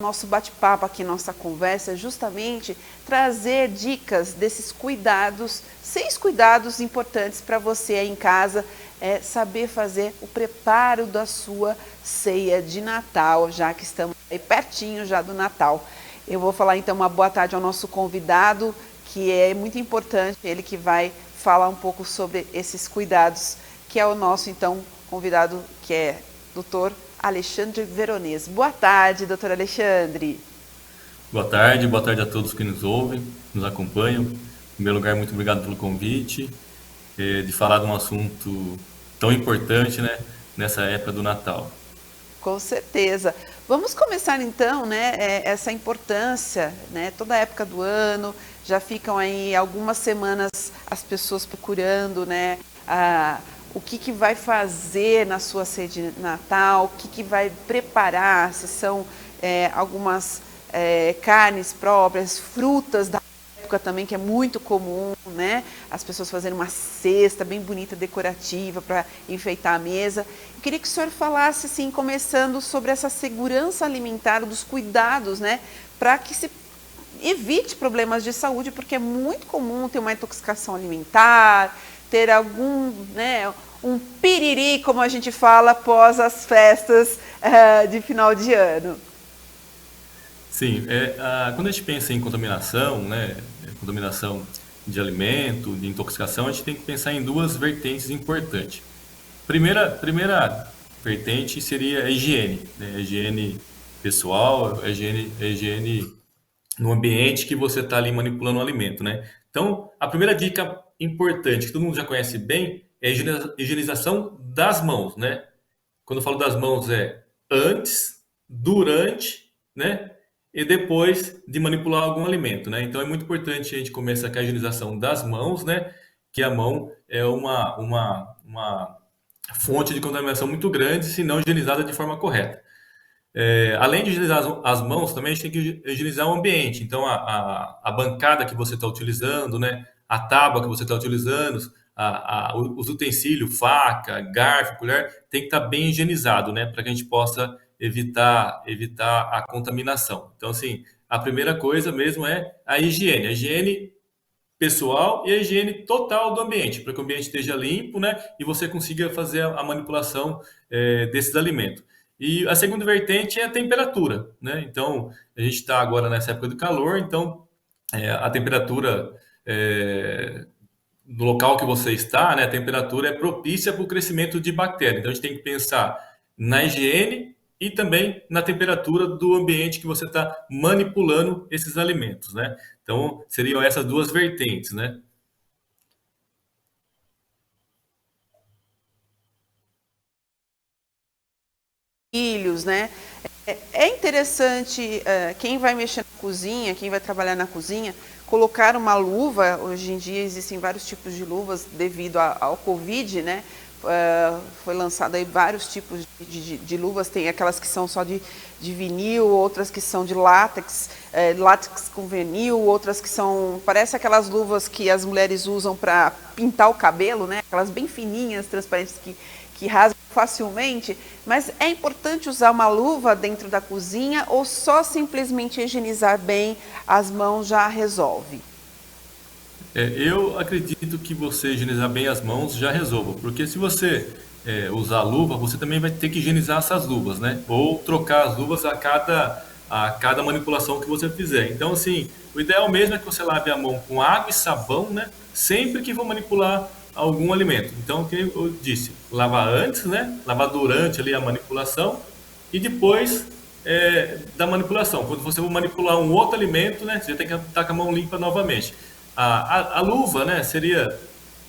Nosso bate-papo aqui, nossa conversa, é justamente trazer dicas desses cuidados, 6 cuidados importantes para você aí em casa, saber fazer o preparo da sua ceia de Natal, já que estamos aí pertinho já do Natal. Eu vou falar então uma boa tarde ao nosso convidado, que é muito importante, ele que vai falar um pouco sobre esses cuidados, que é o nosso então convidado, que é Dr. Alexandre Veronese. Boa tarde, doutor Alexandre. Boa tarde a todos que nos ouvem, nos acompanham. Em primeiro lugar, muito obrigado pelo convite, de falar de um assunto tão importante, né, nessa época do Natal. Com certeza. Vamos começar então, né, essa importância, né, toda a época do ano, já ficam aí algumas semanas as pessoas procurando, né, o que vai fazer na sua ceia de Natal, o que vai preparar, se são algumas carnes próprias, frutas da época também, que é muito comum, né? As pessoas fazerem uma cesta bem bonita, decorativa, para enfeitar a mesa. Eu queria que o senhor falasse, assim, começando sobre essa segurança alimentar, dos cuidados, né? Para que se evite problemas de saúde, porque é muito comum ter uma intoxicação alimentar, ter algum, né, um piriri, como a gente fala, após as festas de final de ano. Sim, quando a gente pensa em contaminação, né, contaminação de alimento, de intoxicação, a gente tem que pensar em duas vertentes importantes. Primeira vertente seria a higiene, né, a higiene pessoal, a higiene no ambiente que você está ali manipulando o alimento, né? Então, a primeira dica importante, que todo mundo já conhece bem, é a higienização das mãos, né? Quando eu falo das mãos, é antes, durante, né? E depois de manipular algum alimento, né? Então, é muito importante a gente começar com a higienização das mãos, né? Que a mão é uma fonte de contaminação muito grande, se não higienizada de forma correta. Além de higienizar as mãos, também a gente tem que higienizar o ambiente. Então, a bancada que você está utilizando, né? A tábua que você está utilizando, os utensílios, faca, garfo, colher, tem que estar bem higienizado, né? Para que a gente possa evitar a contaminação. Então, assim, a primeira coisa mesmo é a higiene pessoal e a higiene total do ambiente, para que o ambiente esteja limpo, né? E você consiga fazer a manipulação desses alimentos. E a segunda vertente é a temperatura, né? Então, a gente está agora nessa época do calor, então a temperatura do local que você está, né? A temperatura é propícia para o crescimento de bactérias. Então, a gente tem que pensar na higiene e também na temperatura do ambiente que você está manipulando esses alimentos, né? Então, seriam essas duas vertentes, né? Filhos, né? É interessante, quem vai mexer na cozinha, quem vai trabalhar na cozinha, colocar uma luva. Hoje em dia existem vários tipos de luvas devido ao Covid, né? Foi lançado aí vários tipos de luvas, tem aquelas que são só de vinil, outras que são de látex, látex com vinil, outras que são, parece aquelas luvas que as mulheres usam para pintar o cabelo, né? Aquelas bem fininhas, transparentes, que rasgam facilmente, mas é importante usar uma luva dentro da cozinha ou só simplesmente higienizar bem as mãos já resolve? Eu acredito que você higienizar bem as mãos já resolva, porque se você usar luva, você também vai ter que higienizar essas luvas, né? Ou trocar as luvas a cada manipulação que você fizer. Então, assim, o ideal mesmo é que você lave a mão com água e sabão, né? Sempre que for manipular algum alimento. Então, o que eu disse, lavar antes, né? Lavar durante ali a manipulação e depois da manipulação. Quando você for manipular um outro alimento, né? Você tem que estar com a mão limpa novamente. A luva, né, seria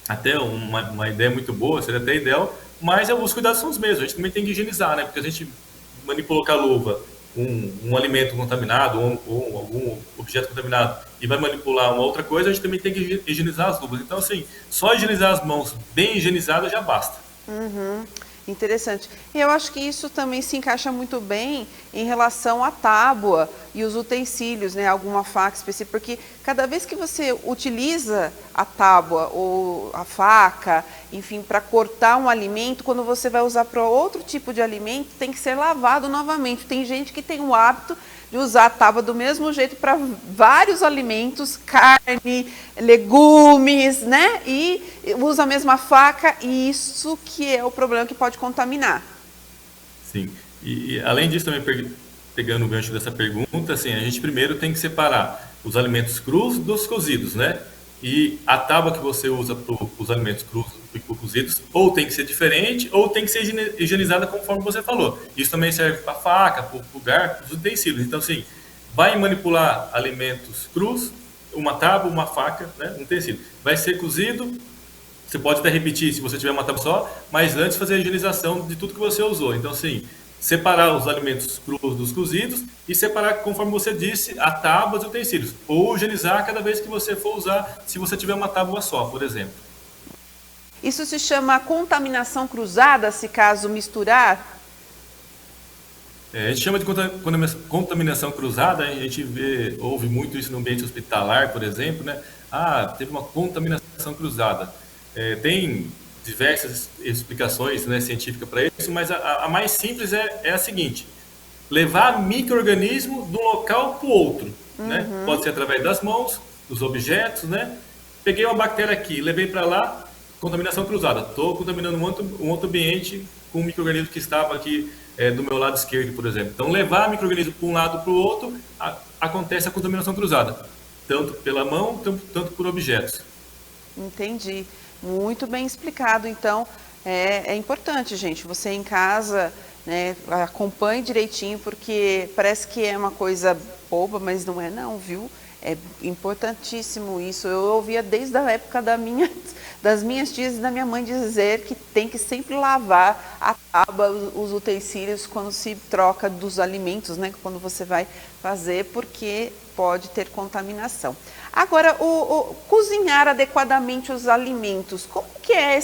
até uma ideia muito boa, seria até ideal, mas os cuidados são os mesmos. A gente também tem que higienizar, né? Porque a gente manipulou com a luva um alimento contaminado ou algum objeto contaminado e vai manipular uma outra coisa, a gente também tem que higienizar as luvas. Então, assim, só higienizar as mãos bem higienizadas já basta. Uhum, interessante. E eu acho que isso também se encaixa muito bem em relação à tábua. e os utensílios, né? Alguma faca específica, porque cada vez que você utiliza a tábua ou a faca, enfim, para cortar um alimento, quando você vai usar para outro tipo de alimento, tem que ser lavado novamente. Tem gente que tem o hábito de usar a tábua do mesmo jeito para vários alimentos, carne, legumes, né? E usa a mesma faca, e isso que é o problema que pode contaminar. Sim. E além disso, também pegando o gancho dessa pergunta, assim, a gente primeiro tem que separar os alimentos crus dos cozidos, né? E a tábua que você usa para os alimentos crus e cozidos ou tem que ser diferente ou tem que ser higienizada conforme você falou. Isso também serve para faca, para o garfo, para os utensílios. Então, assim, vai manipular alimentos crus, uma tábua, uma faca, né, um utensílio. Vai ser cozido, você pode até repetir se você tiver uma tábua só, mas antes fazer a higienização de tudo que você usou. Então, assim, separar os alimentos crus dos cozidos e separar, conforme você disse, a tábua dos utensílios. Ou higienizar cada vez que você for usar, se você tiver uma tábua só, por exemplo. Isso se chama contaminação cruzada, se caso misturar? A gente chama de contaminação cruzada, a gente ouve muito isso no ambiente hospitalar, por exemplo, né? Ah, teve uma contaminação cruzada. Tem diversas explicações, né, científicas para isso, mas a mais simples é a seguinte: levar micro-organismo de um local para o outro, né? Pode ser através das mãos, dos objetos, né? Peguei uma bactéria aqui, levei para lá, contaminação cruzada. Estou contaminando um outro ambiente com um micro-organismo que estava aqui do meu lado esquerdo, por exemplo. Então, levar micro-organismo para um lado para o outro, acontece a contaminação cruzada, tanto pela mão, tanto por objetos. Entendi. Muito bem explicado. Então, é importante, gente, você em casa, né, acompanhe direitinho, porque parece que é uma coisa boba, mas não é não, viu? É importantíssimo isso. Eu ouvia desde a época das minhas tias e da minha mãe dizer que tem que sempre lavar a tábua, os utensílios quando se troca dos alimentos, né? Quando você vai fazer, porque pode ter contaminação. Agora, cozinhar adequadamente os alimentos, como que é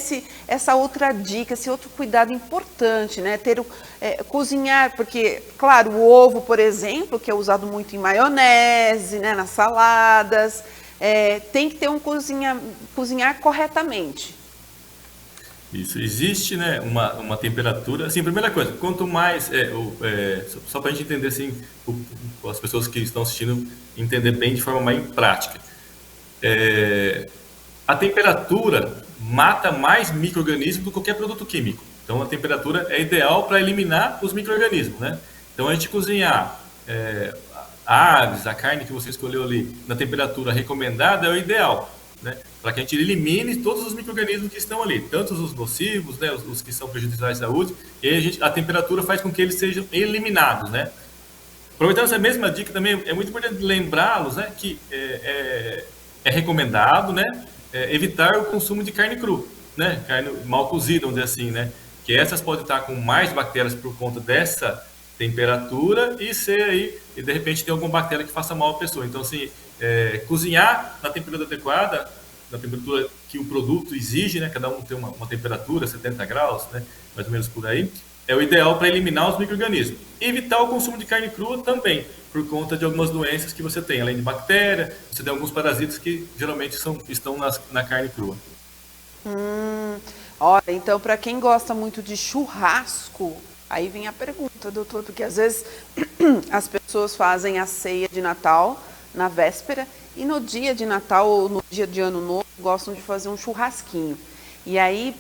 essa outra dica, esse outro cuidado importante, né? Cozinhar, porque, claro, o ovo, por exemplo, que é usado muito em maionese, né? Nas saladas, tem que ter cozinhar corretamente. Isso, existe, né, uma temperatura, assim, primeira coisa, quanto mais, só para a gente entender, assim, as pessoas que estão assistindo entender bem de forma mais prática, a temperatura mata mais micro-organismos do que qualquer produto químico, então a temperatura é ideal para eliminar os micro-organismos, né, então a gente cozinhar a aves, a carne que você escolheu ali, na temperatura recomendada é o ideal, né? Para que a gente elimine todos os micro-organismos que estão ali, tanto os nocivos, né, os que são prejudiciais à saúde, e a temperatura faz com que eles sejam eliminados, né? Aproveitando essa mesma dica também, é muito importante lembrá-los, né, que é recomendado, né, evitar o consumo de carne crua, né, carne mal cozida, vamos dizer assim, né, que essas podem estar com mais bactérias por conta dessa temperatura e de repente tem alguma bactéria que faça mal à pessoa. Então, assim, cozinhar na temperatura adequada, na temperatura que o produto exige, né? Cada um tem uma temperatura, 70 graus, né? Mais ou menos por aí, é o ideal para eliminar os micro-organismos. Evitar o consumo de carne crua também, por conta de algumas doenças que você tem, além de bactéria, você tem alguns parasitas que geralmente estão na carne crua. Olha, então, para quem gosta muito de churrasco, aí vem a pergunta, doutor, porque às vezes as pessoas fazem a ceia de Natal na véspera e no dia de Natal ou no dia de Ano Novo gostam de fazer um churrasquinho. E aí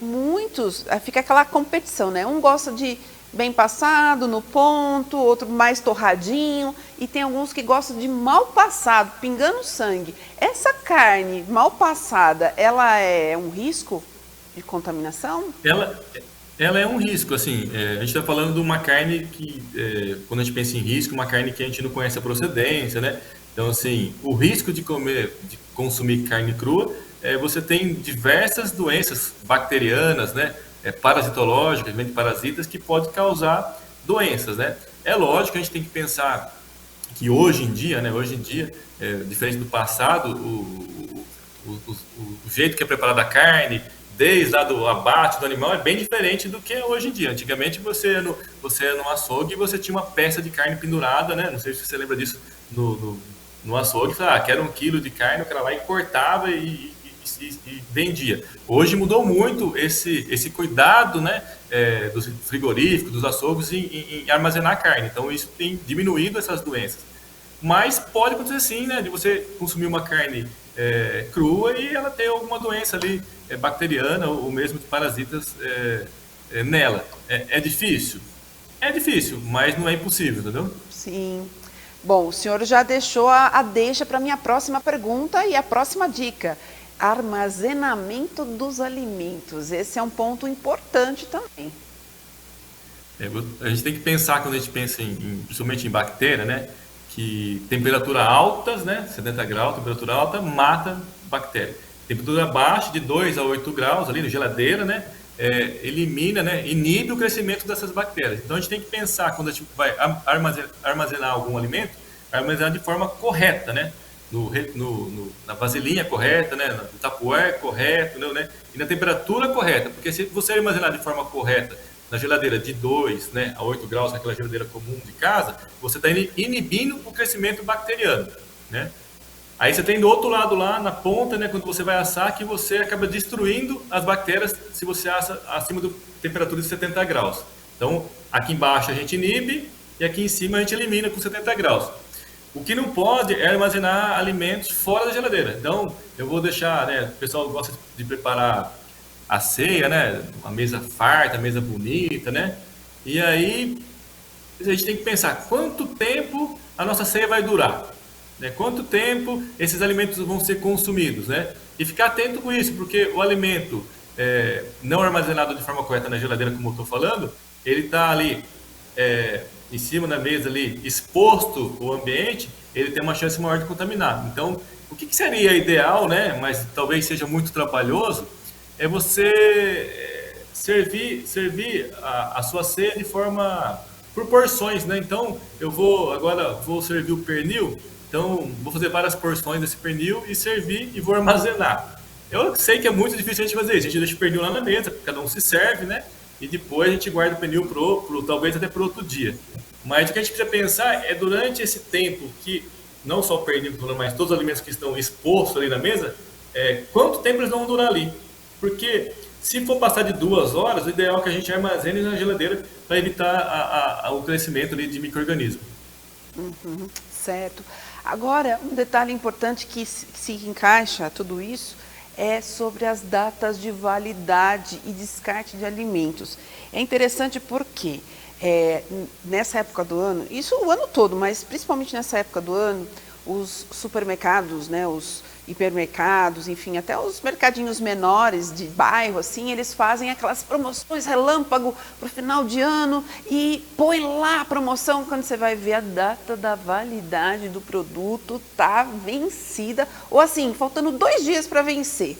fica aquela competição, né? Um gosta de bem passado, no ponto, outro mais torradinho, e tem alguns que gostam de mal passado, pingando sangue. Essa carne mal passada, ela é um risco de contaminação? Ela é um risco, assim, a gente está falando de uma carne que, quando a gente pensa em risco, uma carne que a gente não conhece a procedência, né? Então, assim, o risco de consumir carne crua, você tem diversas doenças bacterianas, né? Parasitológicas, parasitas, que podem causar doenças, né? É lógico que a gente tem que pensar que hoje em dia, né? Hoje em dia, diferente do passado, o jeito que é preparada a carne, desde lá do abate do animal, é bem diferente do que é hoje em dia. Antigamente você ia no açougue e você tinha uma peça de carne pendurada, né? Não sei se você lembra disso no açougue, falava, quero 1 quilo de carne, o cara lá e cortava e vendia. Hoje mudou muito esse cuidado, né, dos frigoríficos, dos açougues em armazenar carne. Então isso tem diminuído essas doenças. Mas pode acontecer sim, né, de você consumir uma carne crua e ela ter alguma doença ali bacteriana ou mesmo de parasitas nela. É difícil? É difícil, mas não é impossível, entendeu? Sim. Bom, o senhor já deixou a deixa para a minha próxima pergunta e a próxima dica. Armazenamento dos alimentos. Esse é um ponto importante também. A gente tem que pensar, quando a gente pensa principalmente em bactéria, né? Que temperatura altas, né? 70 graus, temperatura alta, mata bactéria. Temperatura baixa, de 2 a 8 graus, ali na geladeira, né? Elimina, né? Inibe o crescimento dessas bactérias. Então a gente tem que pensar, quando a gente vai armazenar algum alimento, armazenar de forma correta, né? Na vasilhinha correta, né? No tapuér correto, né? E na temperatura correta. Porque se você armazenar de forma correta na geladeira de 2, né, a 8 graus, que é aquela geladeira comum de casa, você está inibindo o crescimento bacteriano, né? Aí você tem do outro lado lá na ponta, né, quando você vai assar, que você acaba destruindo as bactérias se você assa acima da temperatura de 70 graus. Então, aqui embaixo a gente inibe e aqui em cima a gente elimina com 70 graus. O que não pode é armazenar alimentos fora da geladeira. Então, eu vou deixar, né, o pessoal gosta de preparar a ceia, né, uma mesa farta, mesa bonita, né? E aí a gente tem que pensar quanto tempo a nossa ceia vai durar, né? Quanto tempo esses alimentos vão ser consumidos, né? E ficar atento com isso, porque o alimento não armazenado de forma correta na geladeira, como eu estou falando, ele está ali em cima da mesa ali, exposto ao ambiente, ele tem uma chance maior de contaminar. Então, o que seria ideal, né? Mas talvez seja muito trabalhoso, é você servir a sua ceia de forma por porções, né? Então, agora vou servir o pernil, então vou fazer várias porções desse pernil e servir e vou armazenar. Eu sei que é muito difícil a gente fazer isso, a gente deixa o pernil lá na mesa, cada um se serve, né? E depois a gente guarda o pernil talvez até para outro dia. Mas o que a gente precisa pensar é durante esse tempo que não só o pernil, mas todos os alimentos que estão expostos ali na mesa, quanto tempo eles vão durar ali. Porque se for passar de 2 horas, o ideal é que a gente armazene na geladeira para evitar o crescimento ali de micro-organismos. Uhum, certo. Agora, um detalhe importante que se encaixa tudo isso é sobre as datas de validade e descarte de alimentos. É interessante porque nessa época do ano, isso o ano todo, mas principalmente nessa época do ano, os supermercados, né, os hipermercados, enfim, até os mercadinhos menores de bairro, assim, eles fazem aquelas promoções relâmpago para o final de ano e põe lá a promoção. Quando você vai ver, a data da validade do produto tá vencida, ou assim, faltando 2 dias para vencer,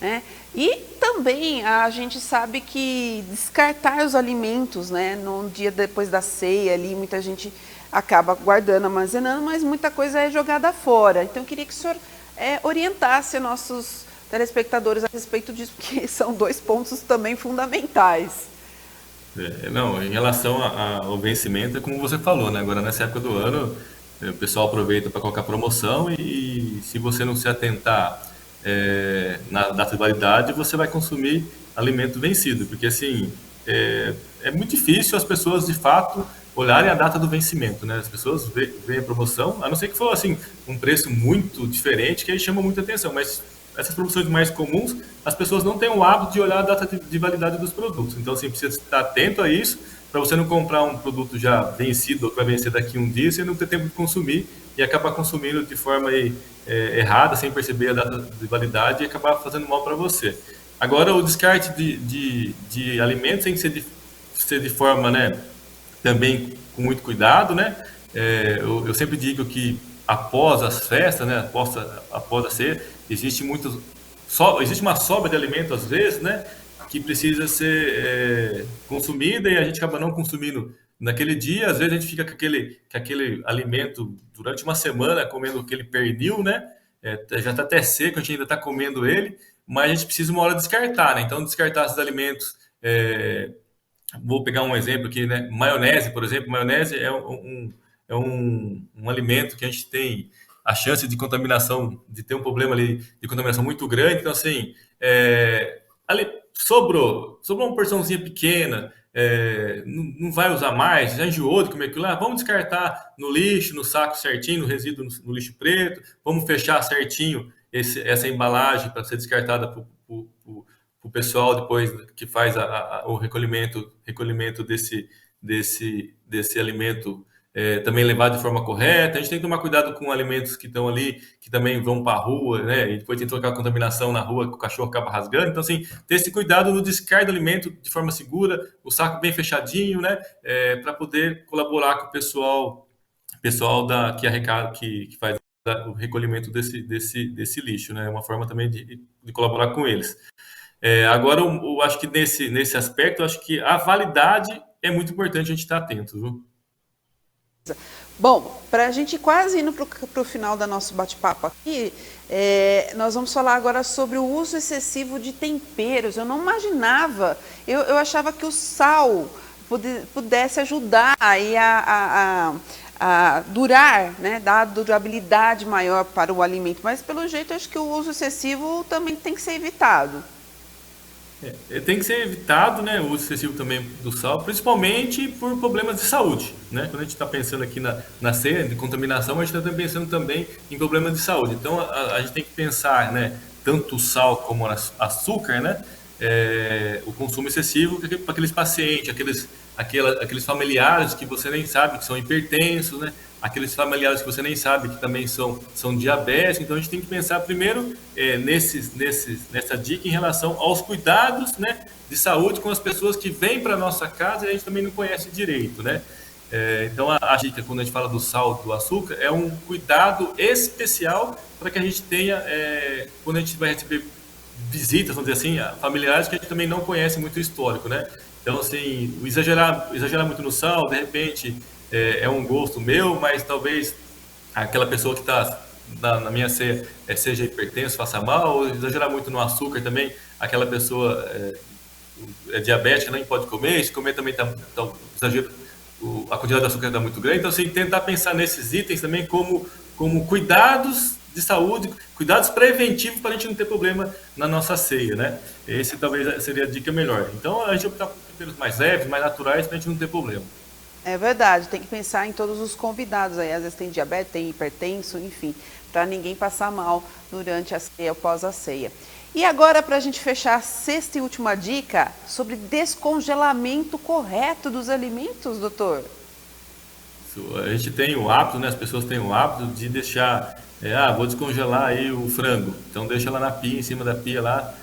né? E também a gente sabe que descartar os alimentos, né, no dia depois da ceia ali, muita gente acaba guardando, armazenando, mas muita coisa é jogada fora. Então eu queria que o senhor orientasse nossos telespectadores a respeito disso, porque são 2 pontos também fundamentais. Não, em relação ao vencimento, é como você falou, né? Agora nessa época do ano, o pessoal aproveita para colocar promoção e se você não se atentar na data de validade, você vai consumir alimento vencido, porque assim é muito difícil as pessoas de fato olharem a data do vencimento, né? As pessoas veem a promoção, a não ser que for assim um preço muito diferente, que aí chama muita atenção, mas essas promoções mais comuns, as pessoas não têm o hábito de olhar a data de validade dos produtos. Então, assim, precisa estar atento a isso, para você não comprar um produto já vencido, ou que vai vencer daqui a um dia, você não ter tempo de consumir e acabar consumindo de forma errada, sem perceber a data de validade e acabar fazendo mal para você. Agora, o descarte de alimentos tem que ser de forma, né, também com muito cuidado, né? Eu sempre digo que após as festas, né, após a ceia, existe uma sobra de alimento às vezes, né, que precisa ser consumida e a gente acaba não consumindo naquele dia. Às vezes a gente fica com aquele alimento durante uma semana comendo aquele pernil, né? Já está até seco, a gente ainda está comendo ele, mas a gente precisa uma hora descartar, né? Então, descartar esses alimentos, vou pegar um exemplo aqui, né? Maionese, por exemplo. Maionese é um alimento que a gente tem a chance de contaminação, de ter um problema ali de contaminação muito grande. Então, assim, ali, sobrou uma porçãozinha pequena, não vai usar mais, já enjoou de comer aquilo lá, vamos descartar no lixo, no saco certinho, no resíduo no lixo preto, vamos fechar certinho essa embalagem para ser descartada para o pessoal depois que faz o recolhimento desse alimento, também levado de forma correta. A gente tem que tomar cuidado com alimentos que estão ali, que também vão para a rua, né? E depois tem toda aquela contaminação na rua que o cachorro acaba rasgando. Então, assim, ter esse cuidado no descarte do alimento de forma segura, o saco bem fechadinho, né? Para poder colaborar com o pessoal que faz o recolhimento desse lixo, né? É uma forma também de colaborar com eles. Agora, eu acho que nesse aspecto, eu acho que a validade é muito importante a gente estar atento, viu? Bom, para a gente quase indo para o final do nosso bate-papo aqui, nós vamos falar agora sobre o uso excessivo de temperos. Eu não imaginava, eu achava que o sal pudesse ajudar aí a durar, né, dar durabilidade maior para o alimento, mas pelo jeito acho que o uso excessivo também tem que ser evitado. Tem que ser evitado, né, o uso excessivo também do sal, principalmente por problemas de saúde, né? Quando a gente está pensando aqui na ceia de contaminação, a gente está pensando também em problemas de saúde. Então, a gente tem que pensar, né, tanto o sal como o açúcar, né, o consumo excessivo para aqueles pacientes, aqueles familiares que você nem sabe que são hipertensos, né? Aqueles familiares que você nem sabe que também são diabéticos. Então a gente tem que pensar primeiro nessa dica em relação aos cuidados, né, de saúde com as pessoas que vêm para a nossa casa e a gente também não conhece direito, né? Então a dica, quando a gente fala do sal, do açúcar, é um cuidado especial para que a gente tenha, quando a gente vai receber visitas, vamos dizer assim, familiares que a gente também não conhece muito o histórico, né? Então, assim, exagerar muito no sal, de repente, é um gosto meu, mas talvez aquela pessoa que está na minha ceia seja hipertenso, faça mal, ou exagerar muito no açúcar também, aquela pessoa é diabética, nem pode comer, se comer também exagero, a quantidade de açúcar está muito grande. Então, assim, tentar pensar nesses itens também como cuidados de saúde, cuidados preventivos para a gente não ter problema na nossa ceia, né? Esse talvez seria a dica melhor. Então, a gente optar por temperos mais leves, mais naturais, para a gente não ter problema. É verdade, tem que pensar em todos os convidados aí. Às vezes tem diabetes, tem hipertenso, enfim, para ninguém passar mal durante a ceia, após a ceia. E agora, para a gente fechar a sexta e última dica sobre descongelamento correto dos alimentos, doutor. A gente tem o hábito, né? As pessoas têm o hábito de deixar, vou descongelar aí o frango. Então deixa lá na pia, em cima da pia lá,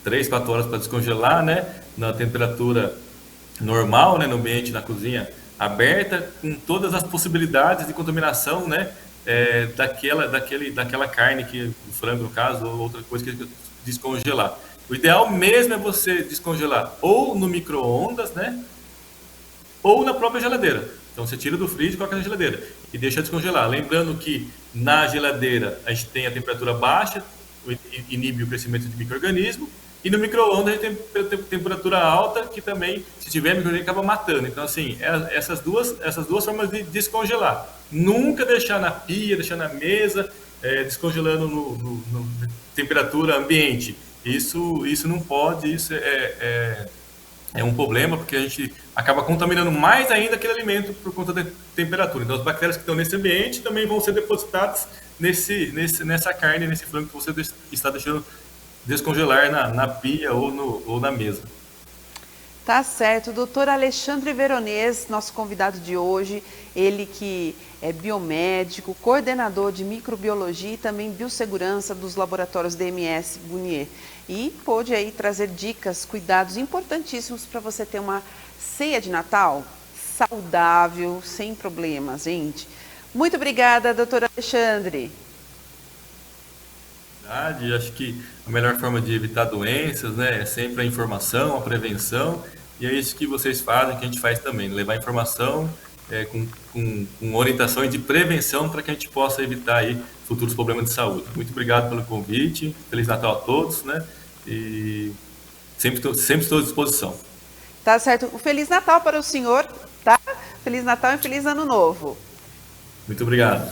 3, 4 horas para descongelar, né? Na temperatura normal, né? No ambiente, na cozinha aberta, com todas as possibilidades de contaminação, né? Daquela carne, que o frango no caso, ou outra coisa que descongelar. O ideal mesmo é você descongelar ou no micro-ondas, né? Ou na própria geladeira. Então você tira do freezer e coloca na geladeira e deixa descongelar. Lembrando que na geladeira a gente tem a temperatura baixa, inibe o crescimento de micro-organismo, e no micro-ondas a gente tem temperatura alta, que também, se tiver micro-organismo, acaba matando. Então, assim, essas duas formas de descongelar. Nunca deixar na pia, deixar na mesa, descongelando no temperatura ambiente. Isso não pode, isso é um problema, porque a gente acaba contaminando mais ainda aquele alimento por conta da temperatura. Então, as bactérias que estão nesse ambiente também vão ser depositadas nessa carne, nesse frango que você está deixando descongelar na pia ou na mesa. Tá certo. Doutor Alexandre Veronese, nosso convidado de hoje, ele que é biomédico, coordenador de microbiologia e também biossegurança dos laboratórios DMS Bunier. E pôde aí trazer dicas, cuidados importantíssimos para você ter uma ceia de Natal saudável, sem problemas, gente. Muito obrigada, doutor Alexandre. Acho que a melhor forma de evitar doenças, né, é sempre a informação, a prevenção, e é isso que vocês fazem, que a gente faz também, levar informação com orientações de prevenção para que a gente possa evitar aí futuros problemas de saúde. Muito obrigado pelo convite, Feliz Natal a todos, né? E sempre estou à disposição. Tá certo. Um Feliz Natal para o senhor, tá? Feliz Natal e Feliz Ano Novo. Muito obrigado.